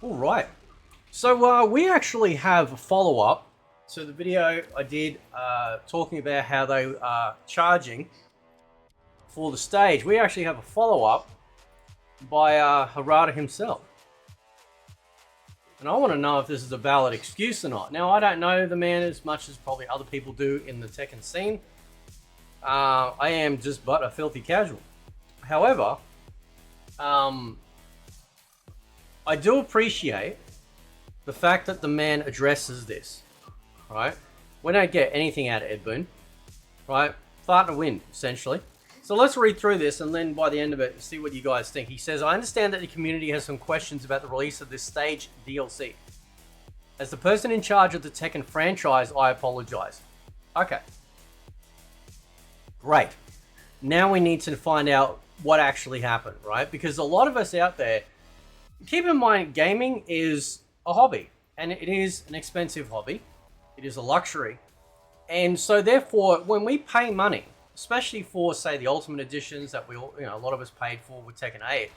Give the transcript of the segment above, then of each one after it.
All right. So we actually have a follow-up to the video I did talking about how they are charging for the stage. We actually have a follow-up by Harada himself. And I want to know if this is a valid excuse or not. Now, I don't know the man as much as probably other people do in the Tekken scene. I am just but a filthy casual. However, I do appreciate the fact that the man addresses this, right? We don't get anything out of Ed Boon, right? Fart in the wind, essentially. So let's read through this and then by the end of it, see what you guys think. He says, I understand that the community has some questions about the release of this stage DLC. As the person in charge of the Tekken franchise, I apologize. Okay. Great. Now we need to find out what actually happened, right? Because a lot of us out there, keep in mind, gaming is a hobby, and it is an expensive hobby. It is a luxury. And so therefore, when we pay money, especially for, say, the Ultimate Editions that we all, a lot of us paid for with Tekken 8,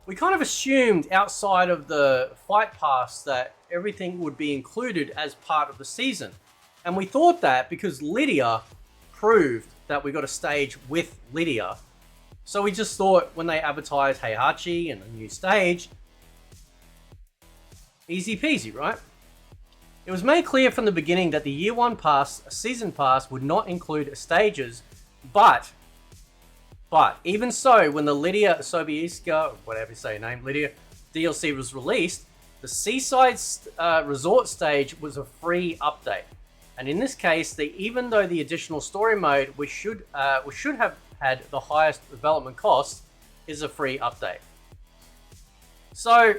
we kind of assumed outside of the Fight Pass that everything would be included as part of the season. And we thought that because Lydia proved that we got a stage with Lydia. So we just thought when they advertised Heihachi and a new stage, easy peasy, right? It was made clear from the beginning that the Year 1 Pass, a Season Pass, would not include stages, but even so, when the Lydia Sobieska, whatever you say your name, Lydia, DLC was released, the Seaside Resort stage was a free update. And in this case, even though the additional story mode, which should have had the highest development cost, is a free update. So,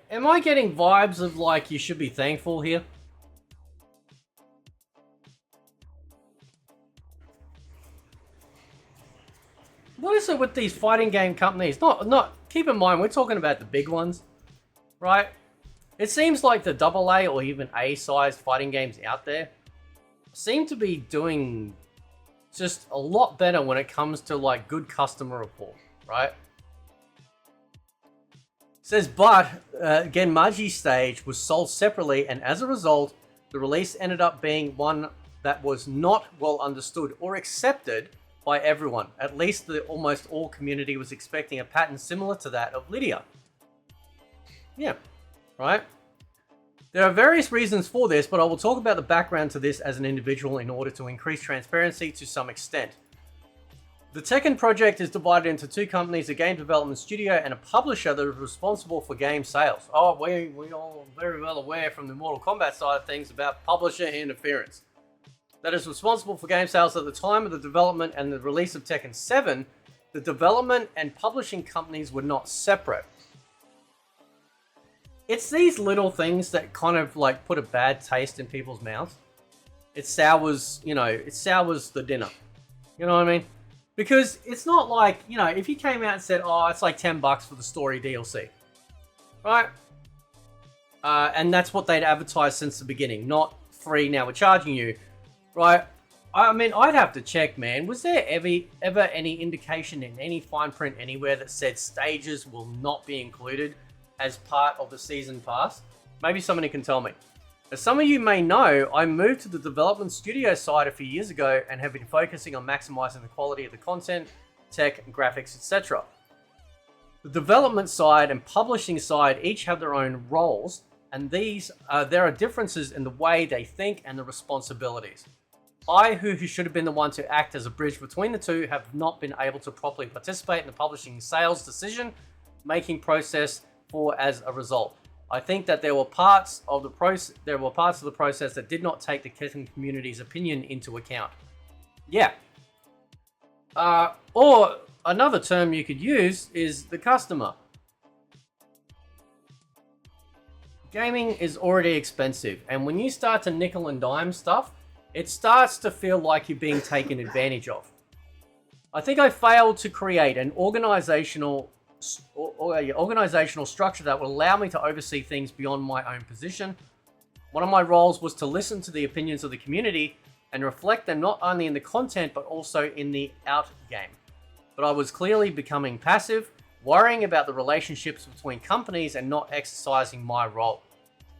am I getting vibes of like you should be thankful here? What is it with these fighting game companies? Keep in mind, we're talking about the big ones, right? It seems like the AA or even A-sized fighting games out there seem to be doing just a lot better when it comes to like good customer rapport, right? It says, but Genmaji stage was sold separately, and as a result, the release ended up being one that was not well understood or accepted by everyone. At least the almost all community was expecting a pattern similar to that of Lydia. Yeah, right? There are various reasons for this, but I will talk about the background to this as an individual in order to increase transparency to some extent. The Tekken project is divided into two companies, a game development studio and a publisher that is responsible for game sales. Oh, we all very well aware from the Mortal Kombat side of things about publisher interference. That is responsible for game sales at the time of the development and the release of Tekken 7. The development and publishing companies were not separate. It's these little things that kind of like put a bad taste in people's mouths. It sours, it sours the dinner. You know what I mean? Because it's not like, if you came out and said, oh, it's like $10 for the story DLC. Right? And that's what they'd advertised since the beginning. Not free, now we're charging you. Right? I mean, I'd have to check, man. Was there ever any indication in any fine print anywhere that said stages will not be included as part of the season pass? Maybe somebody can tell me. As some of you may know, I moved to the development studio side a few years ago and have been focusing on maximizing the quality of the content, tech, and graphics, etc. The development side and publishing side each have their own roles, and there are differences in the way they think and the responsibilities. I, who should have been the one to act as a bridge between the two, have not been able to properly participate in the publishing sales decision-making process as a result. I think that there were parts of the process that did not take the Tekken community's opinion into account. Yeah. Or another term you could use is the customer. Gaming is already expensive, and when you start to nickel and dime stuff, it starts to feel like you're being taken advantage of. I think I failed to create an organizational structure that would allow me to oversee things beyond my own position. One of my roles was to listen to the opinions of the community and reflect them not only in the content but also in the out game. But I was clearly becoming passive, worrying about the relationships between companies and not exercising my role.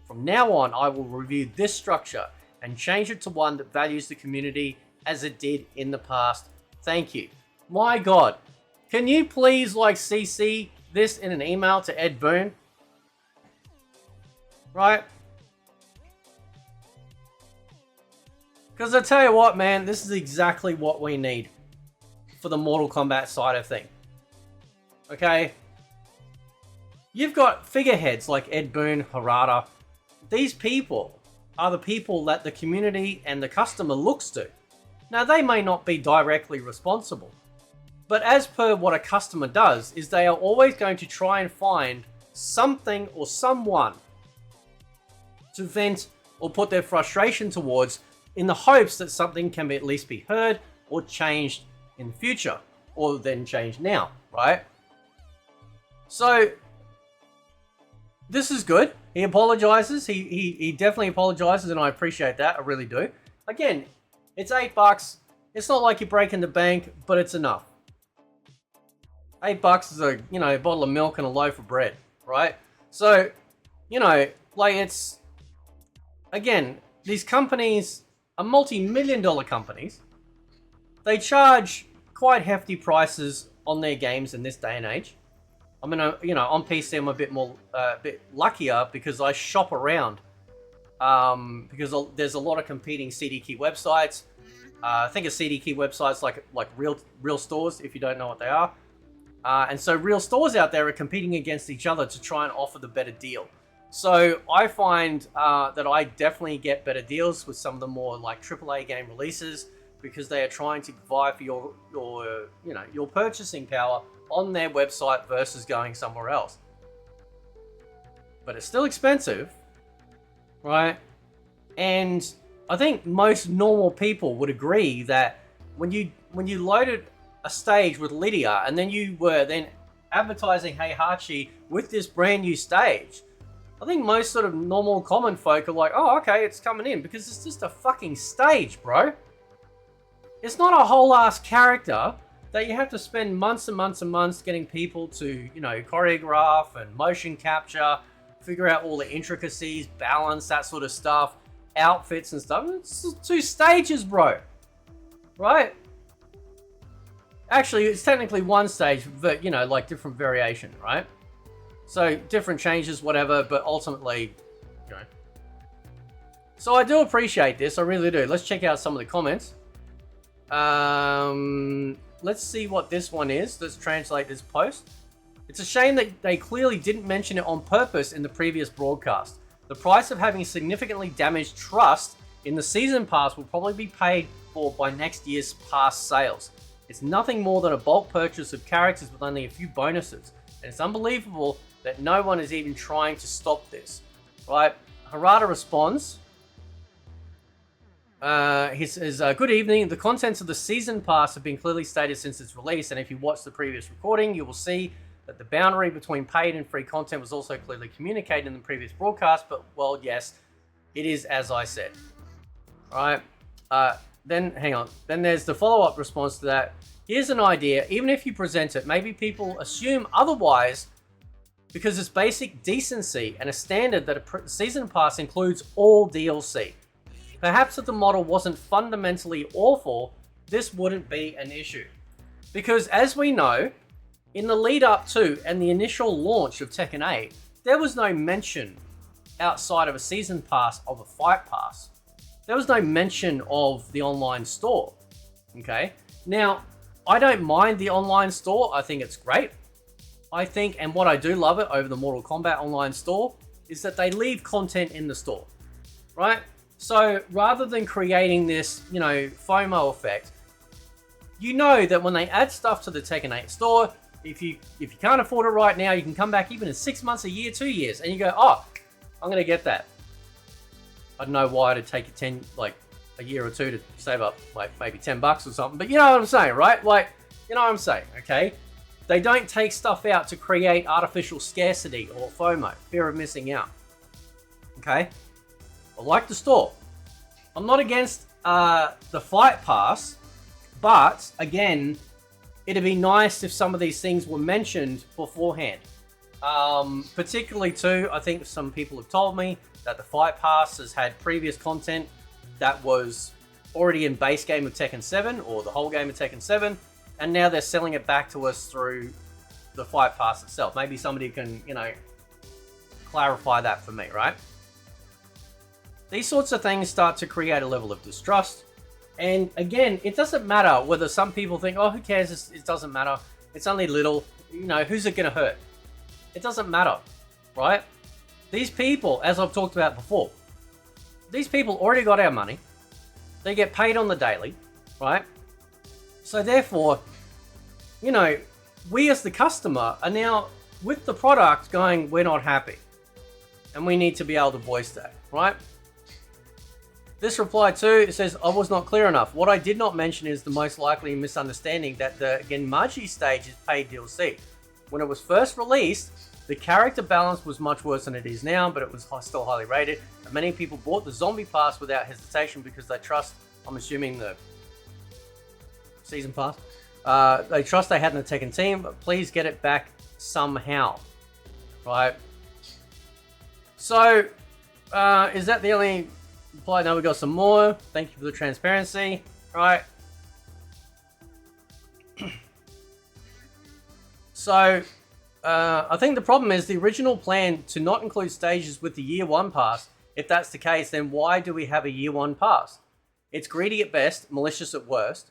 From now on, I will review this structure and change it to one that values the community as it did in the past. Thank you. My God, can you please CC this in an email to Ed Boon? Right? Because I tell you what, man, this is exactly what we need for the Mortal Kombat side of thing. Okay? You've got figureheads like Ed Boon, Harada. These people are the people that the community and the customer looks to. Now, they may not be directly responsible, but as per what a customer does, is they are always going to try and find something or someone to vent or put their frustration towards in the hopes that something can at least be heard or changed in the future, or then changed now, right? So, this is good. He apologizes. He definitely apologizes, and I appreciate that. I really do. Again, it's $8. It's not like you're breaking the bank, but it's enough. $8 is a bottle of milk and a loaf of bread, right? So, it's again, these companies are multi-million-dollar companies. They charge quite hefty prices on their games in this day and age. I mean, on PC, I'm a bit luckier because I shop around. Because there's a lot of competing CD key websites. Think of CD key websites like real stores, if you don't know what they are. And so real stores out there are competing against each other to try and offer the better deal. So I find that I definitely get better deals with some of the more AAA game releases because they are trying to vie for your purchasing power on their website versus going somewhere else. But it's still expensive, right? And I think most normal people would agree that when you loaded a stage with Lydia and then you were then advertising Heihachi with this brand new stage, I think most sort of normal common folk are like, oh, okay, it's coming in because it's just a fucking stage, bro. It's not a whole ass character that you have to spend months and months and months getting people to, choreograph and motion capture, figure out all the intricacies, balance, that sort of stuff, outfits and stuff. It's just 2 stages, bro. Right? Actually, it's technically 1 stage, but, different variation, right? So, different changes, whatever, but ultimately, So, I do appreciate this. I really do. Let's check out some of the comments. Let's see what this one is. Let's translate this post. It's a shame that they clearly didn't mention it on purpose in the previous broadcast. The price of having significantly damaged trust in the season pass will probably be paid for by next year's pass sales. It's nothing more than a bulk purchase of characters with only a few bonuses. And it's unbelievable that no one is even trying to stop this. Right? Harada responds. He says, good evening. The contents of the season pass have been clearly stated since its release, and if you watch the previous recording, you will see that the boundary between paid and free content was also clearly communicated in the previous broadcast, but, well, yes, it is as I said. Alright, then, hang on. Then there's the follow-up response to that. Here's an idea. Even if you present it, maybe people assume otherwise because it's basic decency and a standard that a season pass includes all DLC. Perhaps if the model wasn't fundamentally awful, this wouldn't be an issue. Because as we know, in the lead up to and the initial launch of Tekken 8, there was no mention outside of a season pass of a fight pass. There was no mention of the online store. Okay? Now, I don't mind the online store. I think it's great. I think, and what I do love it over the Mortal Kombat online store, is that they leave content in the store. Right? So rather than creating this, FOMO effect, that when they add stuff to the Tekken 8 store, if you can't afford it right now, you can come back even in 6 months, a year, 2 years, and you go, oh, I'm gonna get that. I don't know why it'd take you a year or two to save up maybe $10 or something, but you know what I'm saying, right? You know what I'm saying, okay? They don't take stuff out to create artificial scarcity or FOMO, fear of missing out. Okay? I like the store. I'm not against the fight pass, but again, it'd be nice if some of these things were mentioned beforehand. Particularly too, I think some people have told me that the fight pass has had previous content that was already in base game of Tekken 7 or the whole game of Tekken 7, and now they're selling it back to us through the fight pass itself. Maybe somebody can, you know, clarify that for me, right? These sorts of things start to create a level of distrust. And again, it doesn't matter whether some people think, oh, who cares? It doesn't matter. It's only little. You know, who's it going to hurt? It doesn't matter, right? These people, as I've talked about before, these people already got our money. They get paid on the daily, right? So therefore, you know, we as the customer are now with the product going, we're not happy. And we need to be able to voice that, right? This reply too, it says, I was not clear enough. What I did not mention is the most likely misunderstanding that the Genmaji stage is paid DLC. When it was first released, the character balance was much worse than it is now, but it was still highly rated. And many people bought the zombie pass without hesitation because they trust, I'm assuming the season pass, they trust they had in the Tekken team, but please get it back somehow, right? So, is that the only reply? No, we got some more. Thank you for the transparency, right? So, I think the problem is the original plan to not include stages with the year one pass. If that's the case, then why do we have a year one pass? It's greedy at best, malicious at worst.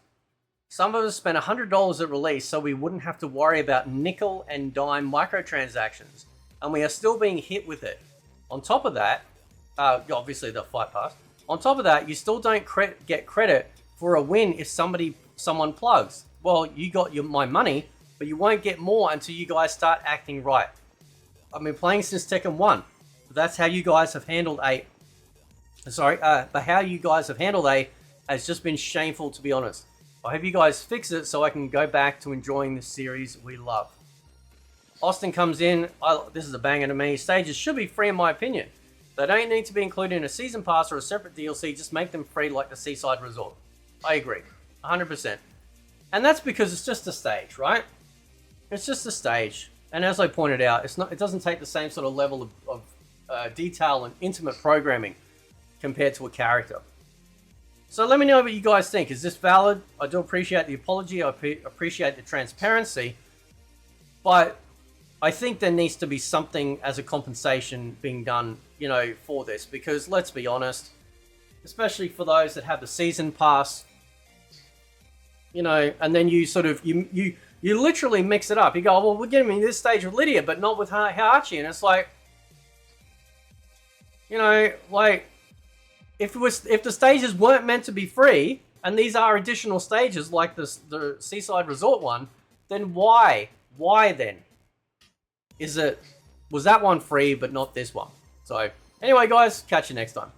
Some of us spent $100 at release so we wouldn't have to worry about nickel and dime microtransactions, and we are still being hit with it. On top of that, obviously the fight pass. On top of that, you still don't get credit for a win if someone plugs. Well, you got my money, but you won't get more until you guys start acting right. I've been playing since Tekken 1. But that's how you guys have handled A. But how you guys have handled A has just been shameful, to be honest. I hope you guys fix it so I can go back to enjoying this series we love. Austin comes in. This is a banger to me. Stages should be free in my opinion. They don't need to be included in a season pass or a separate DLC. Just make them free like the Seaside Resort. I agree. 100%. And that's because it's just a stage, right? It's just a stage. And as I pointed out, it doesn't take the same sort of level of detail and intimate programming compared to a character. So let me know what you guys think. Is this valid? I do appreciate the apology. I appreciate the transparency. But I think there needs to be something as a compensation being done, you know, for this. Because let's be honest, especially for those that have the season pass, you know, and then you sort of, you literally mix it up. You go, well, we're getting this stage with Lydia, but not with Hayachi. And it's like, you know, like, if the stages weren't meant to be free, and these are additional stages like the Seaside Resort one, then why? Why then? Was that one free but not this one? So anyway, guys, catch you next time.